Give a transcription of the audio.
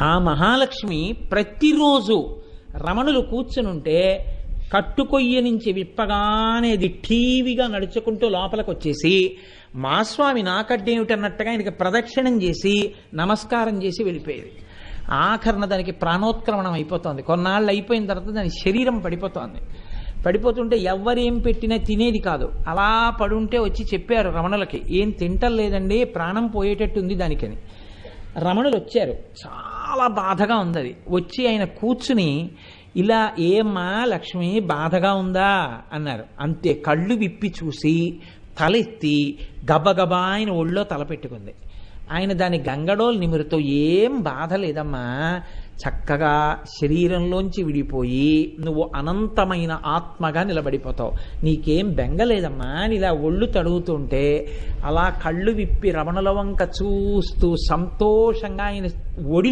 ఆ మహాలక్ష్మి ప్రతిరోజు రమణులు కూర్చునుంటే కట్టుకొయ్య నుంచి విప్పగానే అది ఠీవిగా నడుచుకుంటూ లోపలికి వచ్చేసి మా స్వామి నాకడ్డేమిటన్నట్టుగా ఆయనకి ప్రదక్షిణం చేసి నమస్కారం చేసి వెళ్ళిపోయేది. ఆఖరణ దానికి ప్రాణోత్క్రమణం అయిపోతుంది. కొన్నాళ్ళు అయిపోయిన తర్వాత దాని శరీరం పడిపోతోంది. పడిపోతుంటే ఎవ్వరేం పెట్టినా తినేది కాదు. అలా పడుంటే వచ్చి చెప్పారు రమణులకి, ఏం తింటలేదండి, ప్రాణం పోయేటట్టుంది దానికని. రమణులు వచ్చారు, చాలా బాధగా ఉంది అది. వచ్చి ఆయన కూర్చుని ఇలా, ఏమ్మా లక్ష్మి బాధగా ఉందా అన్నారు. అంతే, కళ్ళు విప్పి చూసి తలెత్తి గబగబా ఆయన ఒళ్ళో తలపెట్టుకుంది. ఆయన దాని గంగడోలు నిమురుతో, ఏం బాధ లేదమ్మా, చక్కగా శరీరంలోంచి విడిపోయి నువ్వు అనంతమైన ఆత్మగా నిలబడిపోతావు, నీకేం బెంగలేదమ్మా అని ఇలా ఒళ్ళు తడుగుతుంటే అలా కళ్ళు విప్పి రమణుల వంక చూస్తూ సంతోషంగా ఆయన ఒడిలో